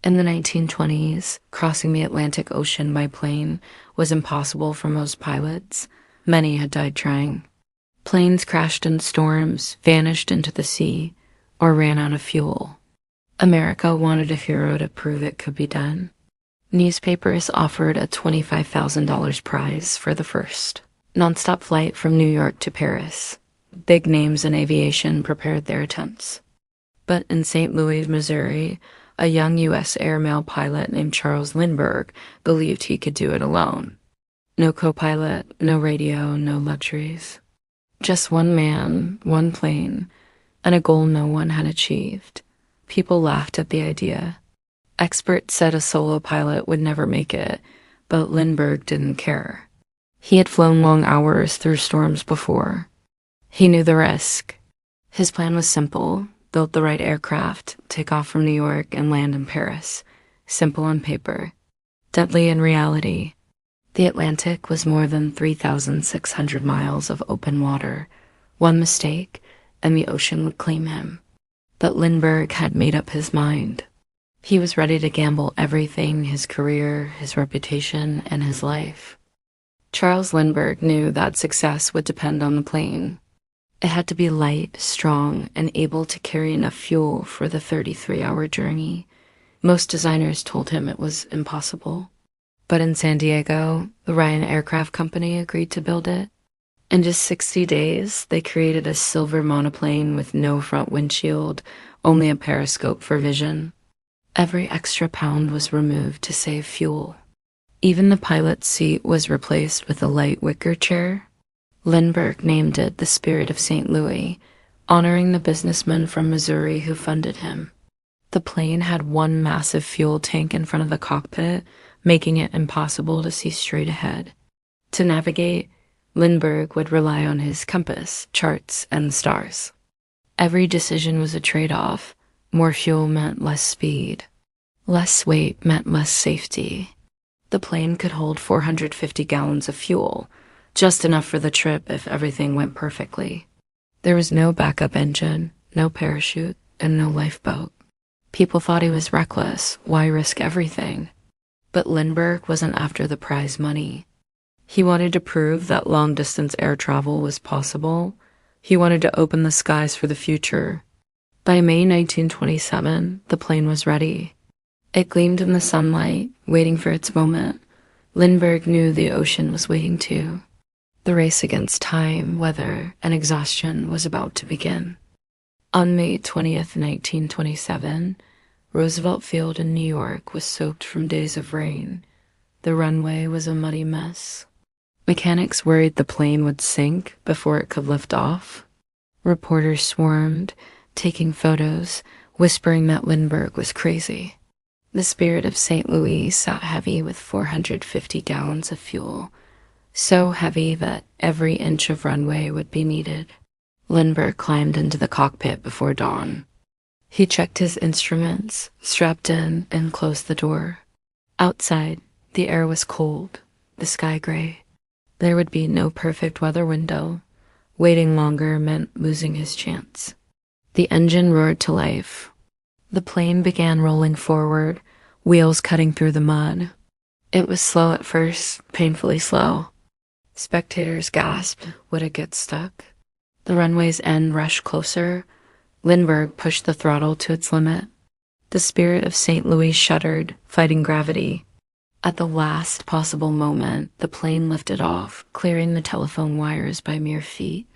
In the 1920s, crossing the Atlantic Ocean by plane was impossible for most pilots. Many had died trying. Planes crashed in storms, vanished into the sea, or ran out of fuel. America wanted a hero to prove it could be done. Newspapers offered a $25,000 prize for the first nonstop flight from New York to Paris. Big names in aviation prepared their attempts. But in St. Louis, Missouri, a young U.S. airmail pilot named Charles Lindbergh believed he could do it alone. No co-pilot, no radio, no luxuries. Just one man, one plane, and a goal no one had achieved. People laughed at the idea. Experts said a solo pilot would never make it, but Lindbergh didn't care. He had flown long hours through storms before. He knew the risk. His plan was simple: build the right aircraft, take off from New York, and land in Paris. Simple on paper, deadly in reality. The Atlantic was more than 3,600 miles of open water. One mistake, and the ocean would claim him. But Lindbergh had made up his mind. He was ready to gamble everything: his career, his reputation, and his life. Charles Lindbergh knew that success would depend on the plane. It had to be light, strong, and able to carry enough fuel for the 33-hour journey. Most designers told him it was impossible. But in San Diego, the Ryan Aircraft Company agreed to build it. In just 60 days, they created a silver monoplane with no front windshield, only a periscope for vision. Every extra pound was removed to save fuel. Even the pilot's seat was replaced with a light wicker chair. Lindbergh named it the Spirit of St. Louis, honoring the businessman from Missouri who funded him. The plane had one massive fuel tank in front of the cockpit, making it impossible to see straight ahead. To navigate, Lindbergh would rely on his compass, charts, and stars. Every decision was a trade-off. More fuel meant less speed. Less weight meant less safety. The plane could hold 450 gallons of fuel, just enough for the trip if everything went perfectly. There was no backup engine, no parachute, and no lifeboat. People thought he was reckless. Why risk everything? But Lindbergh wasn't after the prize money. He wanted to prove that long-distance air travel was possible. He wanted to open the skies for the future. By May 1927, the plane was ready. It gleamed in the sunlight, waiting for its moment. Lindbergh knew the ocean was waiting too. The race against time, weather, and exhaustion was about to begin. On May 20th, 1927, Roosevelt Field in New York was soaked from days of rain. The runway was a muddy mess. Mechanics worried the plane would sink before it could lift off. Reporters swarmed, taking photos, whispering that Lindbergh was crazy. The Spirit of St. Louis sat heavy with 450 gallons of fuel, so heavy that every inch of runway would be needed. Lindbergh climbed into the cockpit before dawn. He checked his instruments, strapped in, and closed the door. Outside, the air was cold, the sky gray. There would be no perfect weather window. Waiting longer meant losing his chance. The engine roared to life. The plane began rolling forward, wheels cutting through the mud. It was slow at first, painfully slow. Spectators gasped. Would it get stuck? The runway's end rushed closer. Lindbergh pushed the throttle to its limit. The Spirit of St. Louis shuddered, fighting gravity. At the last possible moment, the plane lifted off, clearing the telephone wires by mere feet.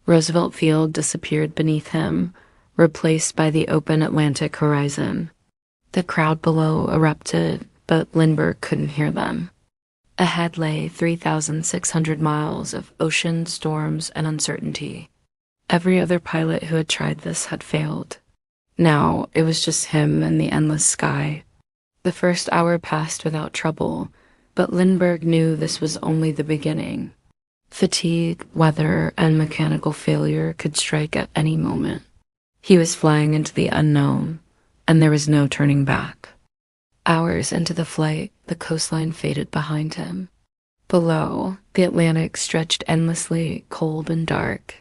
Roosevelt Field disappeared beneath him, replaced by the open Atlantic horizon. The crowd below erupted, but Lindbergh couldn't hear them. Ahead lay 3,600 miles of ocean, storms, and uncertainty. Every other pilot who had tried this had failed. Now it was just him and the endless sky. The first hour passed without trouble, but Lindbergh knew this was only the beginning. Fatigue, weather, and mechanical failure could strike at any moment. He was flying into the unknown, and there was no turning back. Hours into the flight, the coastline faded behind him. Below, the Atlantic stretched endlessly, cold and dark.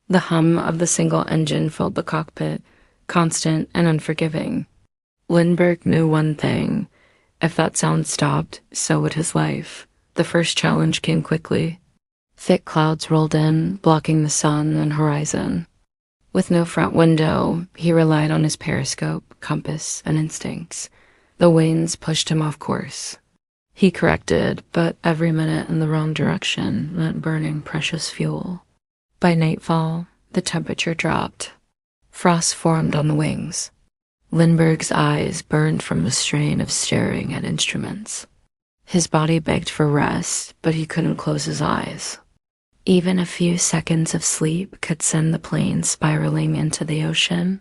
The hum of the single engine filled the cockpit, constant and unforgiving. Lindbergh knew one thing. If that sound stopped, so would his life. The first challenge came quickly. Thick clouds rolled in, blocking the sun and horizon. With no front window, he relied on his periscope, compass, and instincts. The winds pushed him off course. He corrected, but every minute in the wrong direction meant burning precious fuel. By nightfall, the temperature dropped. Frost formed on the wings. Lindbergh's eyes burned from the strain of staring at instruments. His body begged for rest, but he couldn't close his eyes. Even a few seconds of sleep could send the plane spiraling into the ocean.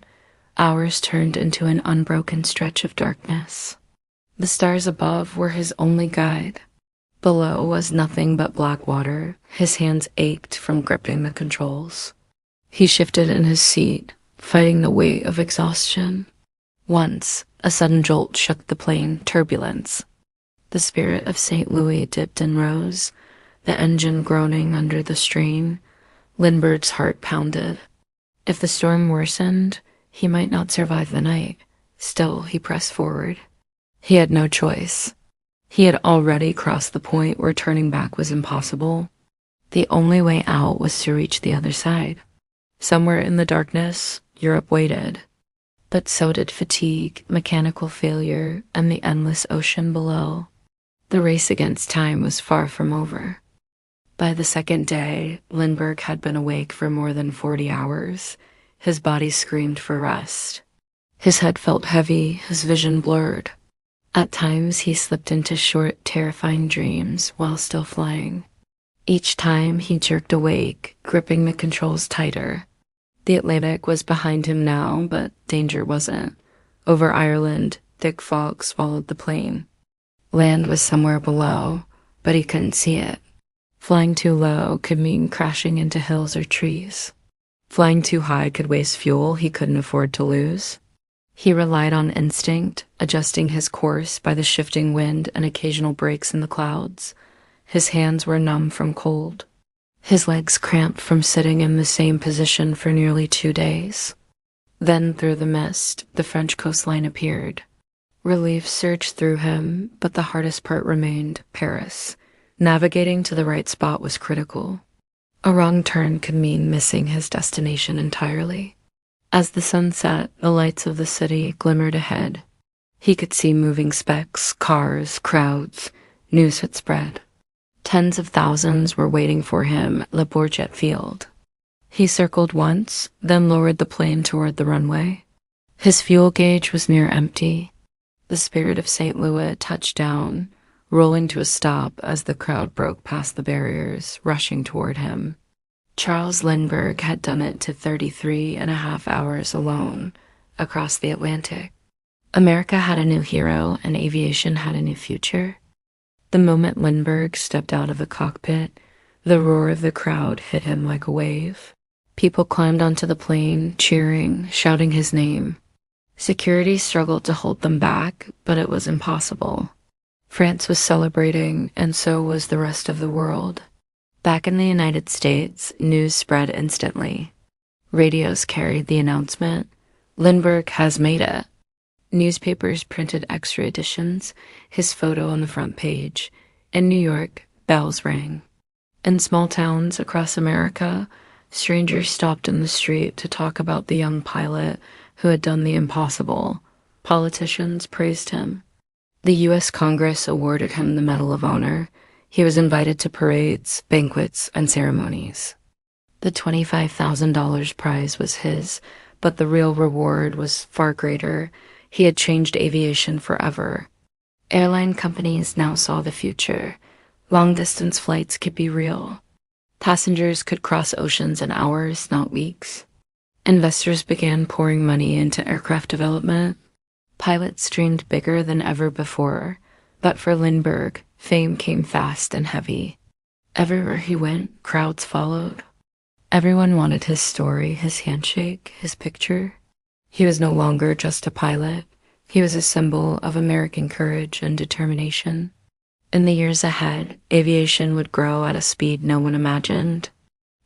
Hours turned into an unbroken stretch of darkness. The stars above were his only guide. Below was nothing but black water. His hands ached from gripping the controls. He shifted in his seat, fighting the weight of exhaustion. Once, a sudden jolt shook the plane, turbulence. The spirit of St. Louis dipped and rose, the engine groaning under the strain. Lindbergh's heart pounded. If the storm worsened, he might not survive the night. Still, he pressed forward. He had no choice. He had already crossed the point where turning back was impossible. The only way out was to reach the other side. Somewhere in the darkness, Europe waited. But so did fatigue, mechanical failure, and the endless ocean below. The race against time was far from over. By the second day, Lindbergh had been awake for more than 40 hours. His body screamed for rest. His head felt heavy, his vision blurred. At times, he slipped into short, terrifying dreams while still flying. Each time, he jerked awake, gripping the controls tighter. The Atlantic was behind him now, but danger wasn't. Over Ireland, thick fog swallowed the plane. Land was somewhere below, but he couldn't see it. Flying too low could mean crashing into hills or trees. Flying too high could waste fuel he couldn't afford to lose. He relied on instinct, adjusting his course by the shifting wind and occasional breaks in the clouds. His hands were numb from cold. His legs cramped from sitting in the same position for nearly 2 days. Then, through the mist, the French coastline appeared. Relief surged through him, but the hardest part remained: Paris. Navigating to the right spot was critical. A wrong turn could mean missing his destination entirely. As the sun set, the lights of the city glimmered ahead. He could see moving specks, cars, crowds. News had spread. Tens of thousands were waiting for him at Le Bourget Field. He circled once, then lowered the plane toward the runway. His fuel gauge was near empty. The Spirit of St. Louis touched down, rolling to a stop as the crowd broke past the barriers, rushing toward him. Charles Lindbergh had done it to 33.5 hours alone, across the Atlantic. America had a new hero, and aviation had a new future. The moment Lindbergh stepped out of the cockpit, the roar of the crowd hit him like a wave. People climbed onto the plane, cheering, shouting his name. Security struggled to hold them back, but it was impossible. France was celebrating, and so was the rest of the world. Back in the United States, news spread instantly. Radios carried the announcement: Lindbergh has made it. Newspapers printed extra editions, his photo on the front page. In New York, bells rang. In small towns across America, strangers stopped in the street to talk about the young pilot who had done the impossible. Politicians praised him. The U.S. Congress awarded him the Medal of Honor. He was invited to parades, banquets, and ceremonies. The $25,000 prize was his, but the real reward was far greater. He had changed aviation forever. Airline companies now saw the future. Long-distance flights could be real. Passengers could cross oceans in hours, not weeks. Investors began pouring money into aircraft development. Pilots dreamed bigger than ever before. But for Lindbergh, fame came fast and heavy. Everywhere he went, crowds followed. Everyone wanted his story, his handshake, his picture. He was no longer just a pilot. He was a symbol of American courage and determination. In the years ahead, aviation would grow at a speed no one imagined.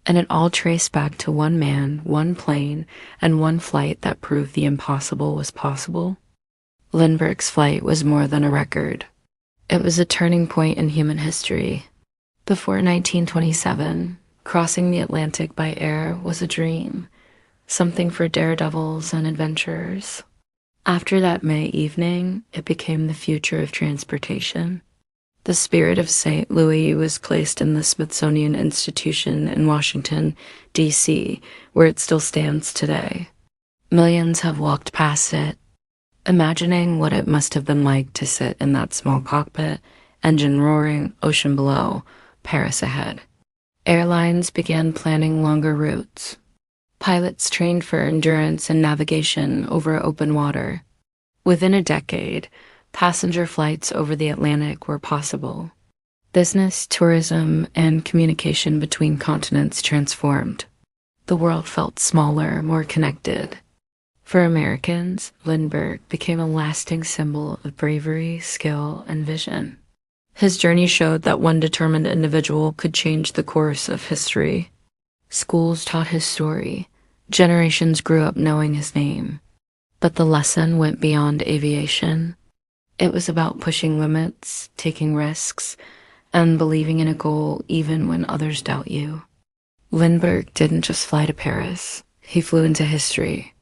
And it all traced back to one man, one plane, and one flight that proved the impossible was possible. Lindbergh's flight was more than a record. It was a turning point in human history. Before 1927, crossing the Atlantic by air was a dream, something for daredevils and adventurers. After that May evening, it became the future of transportation. The spirit of St. Louis was placed in the Smithsonian Institution in Washington, D.C., where it still stands today. Millions have walked past it, imagining what it must have been like to sit in that small cockpit, engine roaring, ocean below, Paris ahead. Airlines began planning longer routes. Pilots trained for endurance and navigation over open water. Within a decade, passenger flights over the Atlantic were possible. Business, tourism, and communication between continents transformed. The world felt smaller, more connected. For Americans, Lindbergh became a lasting symbol of bravery, skill, and vision. His journey showed that one determined individual could change the course of history. Schools taught his story. Generations grew up knowing his name. But the lesson went beyond aviation. It was about pushing limits, taking risks, and believing in a goal even when others doubt you. Lindbergh didn't just fly to Paris. He flew into history.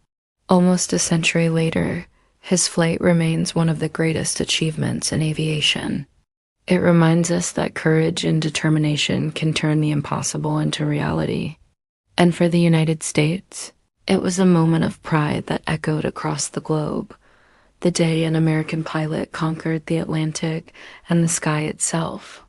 Almost a century later, his flight remains one of the greatest achievements in aviation. It reminds us that courage and determination can turn the impossible into reality. And for the United States, it was a moment of pride that echoed across the globe. The day an American pilot conquered the Atlantic and the sky itself.